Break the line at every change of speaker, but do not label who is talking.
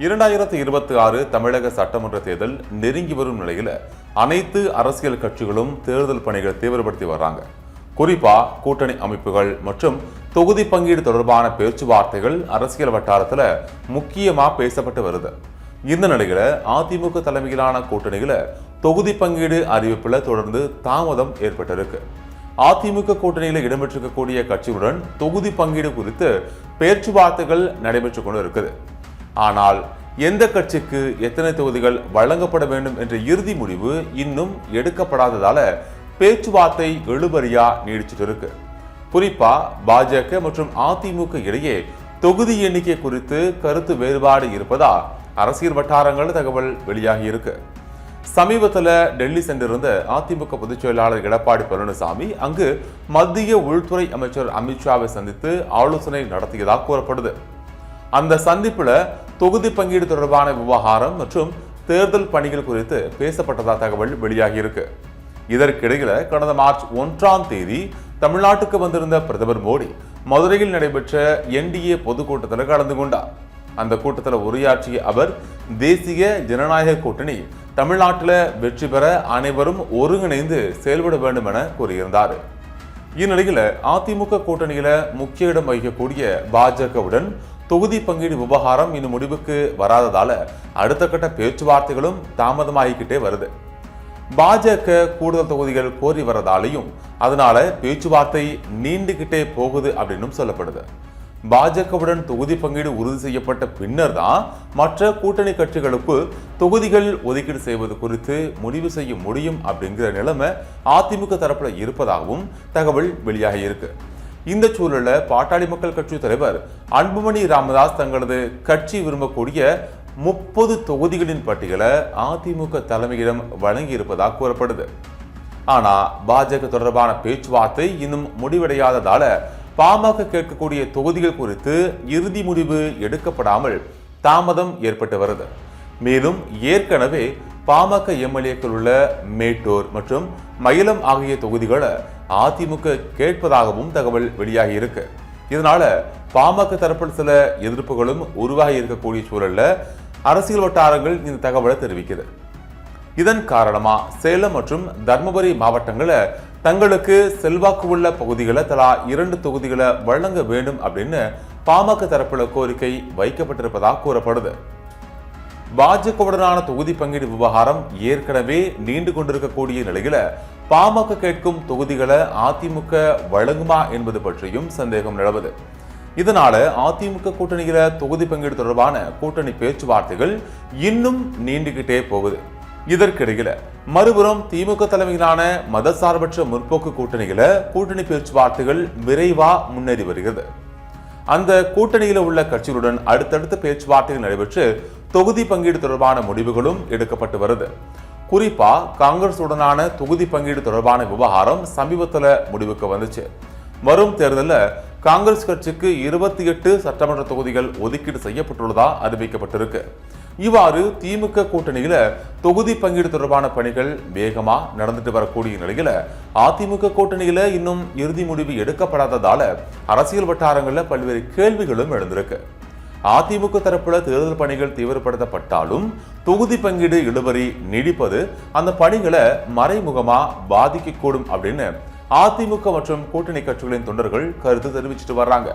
2026 தமிழக சட்டமன்ற தேர்தல் நெருங்கி வரும் நிலையில அனைத்து அரசியல் கட்சிகளும் தேர்தல் பணிகளை தீவிரப்படுத்தி வர்றாங்க. குறிப்பா கூட்டணி அமைப்புகள் மற்றும் தொகுதி பங்கீடு தொடர்பான பேச்சுவார்த்தைகள் அரசியல் வட்டாரத்துல முக்கியமா பேசப்பட்டு வருது. இந்த நிலையில அதிமுக தலைமையிலான கூட்டணியில தொகுதி பங்கீடு அறிவிப்புல தொடர்ந்து தாமதம் ஏற்பட்டிருக்கு. அதிமுக கூட்டணியில இடம்பெற்றிருக்கக்கூடிய கட்சியுடன் தொகுதி பங்கீடு குறித்து பேச்சுவார்த்தைகள் நடைபெற்றுக் கொண்டு இருக்குது. ஆனால் எந்த கட்சிக்கு எத்தனை தொகுதிகள் வழங்கப்பட வேண்டும் என்ற இறுதி முடிவு இன்னும் எடுக்கப்படாததால பேச்சுவார்த்தை இழுபறியா நீடிச்சிட்டு இருக்கு. குறிப்பா பாஜக மற்றும் அதிமுக இடையே தொகுதி எண்ணிக்கை குறித்து கருத்து வேறுபாடு இருப்பதா அரசியல் வட்டாரங்கள் தகவல் வெளியாகி இருக்கு. சமீபத்தில் டெல்லி சென்றிருந்த அதிமுக பொதுச் செயலாளர் எடப்பாடி பழனிசாமி அங்கு மத்திய உள்துறை அமைச்சர் அமித்ஷாவை சந்தித்து ஆலோசனை நடத்தியதாக கூறப்படுது. அந்த சந்திப்புல தொகுதி பங்கீடு தொடர்பான விவகாரம் மற்றும் தேர்தல் பணிகள் குறித்து பேசப்பட்டதா தகவல் வெளியாகி இருக்கு. இதற்கிடையில கடந்த மார்ச் 1ஆம் தேதி தமிழ்நாட்டுக்கு வந்திருந்த பிரதமர் மோடி மதுரையில் நடைபெற்ற NDA பொதுக்கூட்டத்தில் கலந்து கொண்டார். அந்த கூட்டத்தில் உரையாற்றிய அவர் தேசிய ஜனநாயக கூட்டணி தமிழ்நாட்டில் வெற்றி பெற அனைவரும் ஒருங்கிணைந்து செயல்பட வேண்டும் என கூறியிருந்தார். இந்நிலையில அதிமுக கூட்டணியில முக்கிய இடம் வகிக்கக்கூடிய பாஜகவுடன் தொகுதி பங்கீடு விவகாரம் இன்னும் முடிவுக்கு வராததால அடுத்த கட்ட பேச்சுவார்த்தைகளும் தாமதமாகிக்கிட்டே வருது. பாஜக கூடுதல் தொகுதிகள் கோரி வரதாலையும் அதனால பேச்சுவார்த்தை நீண்டுகிட்டே போகுது அப்படின்னு சொல்லப்படுது. பாஜகவுடன் தொகுதி பங்கீடு உறுதி செய்யப்பட்ட பின்னர் தான் மற்ற கூட்டணி கட்சிகளுக்கு தொகுதிகள் ஒதுக்கீடு செய்வது குறித்து முடிவு செய்ய முடியும் அப்படிங்கிற நிலைமை அதிமுக தரப்புல இருப்பதாகவும் தகவல் வெளியாகி இருக்கு. இந்த சூழல்ல பாட்டாளி மக்கள் கட்சி தலைவர் அன்புமணி ராமதாஸ் தங்களது கட்சி விரும்பக்கூடிய 30 தொகுதிகளின் பட்டியலை அதிமுக தலைமையிடம் வழங்கி இருப்பதாக கூறப்படுது. ஆனா பாஜக தொடர்பான பேச்சுவார்த்தை இன்னும் முடிவடையாததால பாமக கேட்கக்கூடிய தொகுதிகள் குறித்து இறுதி முடிவு எடுக்கப்படாமல் தாமதம் ஏற்பட்டு வருது. மேலும் ஏற்கனவே பாமக எம்எல்ஏக்கள் உள்ள மேட்டூர் மற்றும் மயிலம் ஆகிய தொகுதிகளை அதிமுக கேட்பதாகவும் தகவல் வெளியாகி இருக்கு. இதனால பாமக தரப்பில் சில எதிர்ப்புகளும் உருவாகி இருக்கக்கூடிய சூழல்ல அரசியல் வட்டாரங்கள் இந்த தகவலை தெரிவிக்குது. இதன் காரணமா சேலம் மற்றும் தர்மபுரி மாவட்டங்களில் தங்களுக்கு செல்வாக்கு உள்ள பகுதிகளை தலா 2 தொகுதிகளை வழங்க வேண்டும் அப்படின்னு பாமக தரப்புல கோரிக்கை வைக்கப்பட்டிருப்பதாக கூறப்படுது. பாஜகவுடனான தொகுதி பங்கீடு விவகாரம் ஏற்கனவே நீண்டு கொண்டிருக்கக்கூடிய நிலையில பாமக கேட்கும் தொகுதிகளை அதிமுக வழங்குமா என்பது பற்றியும் சந்தேகம் நிலவுது. இதனால அதிமுக கூட்டணியில தொகுதி பங்கீடு தொடர்பான கூட்டணி பேச்சுவார்த்தைகள் இன்னும் நீண்டுகிட்டே போகுது. இதற்கிடையில மறுபுறம் திமுக தலைமையிலான மதசார்பற்ற முற்போக்கு கூட்டணியில கூட்டணி பேச்சுவார்த்தைகள் விரைவா முன்னேறி வருகிறது. அந்த கூட்டணியில உள்ள கட்சிகளுடன் அடுத்தடுத்த பேச்சுவார்த்தைகள் நடைபெற்று தொகுதி பங்கீடு தொடர்பான முடிவுகளும் எடுக்கப்பட்டு வருது. குறிப்பா காங்கிரஸ் உடனான தொகுதி பங்கீடு தொடர்பான விவகாரம் சமீபத்தில் முடிவுக்கு வந்துச்சு. வரும் தேர்தலில் காங்கிரஸ் கட்சிக்கு 28 சட்டமன்ற தொகுதிகள் ஒதுக்கீடு செய்யப்பட்டுள்ளதா அறிவிக்கப்பட்டிருக்கு. இவ்வாறு திமுக கூட்டணியில தொகுதி பங்கீடு தொடர்பான பணிகள் வேகமா நடந்துட்டு வரக்கூடிய நிலையில அதிமுக கூட்டணியில இன்னும் இறுதி முடிவு எடுக்கப்படாததால அரசியல் வட்டாரங்கள்ல பல்வேறு கேள்விகளும் எழுந்திருக்கு. அதிமுக தரப்புல தேர்தல் பணிகள் தீவிரப்படுத்தப்பட்டாலும் தொகுதி பங்கீடு இழுபறி நீடிப்பது அந்த பணிகளை மறைமுகமா பாதிக்கக்கூடும் அப்படின்னு அதிமுக மற்றும் கூட்டணி கட்சிகளின் தொண்டர்கள் கருத்து தெரிவிச்சிட்டு வர்றாங்க.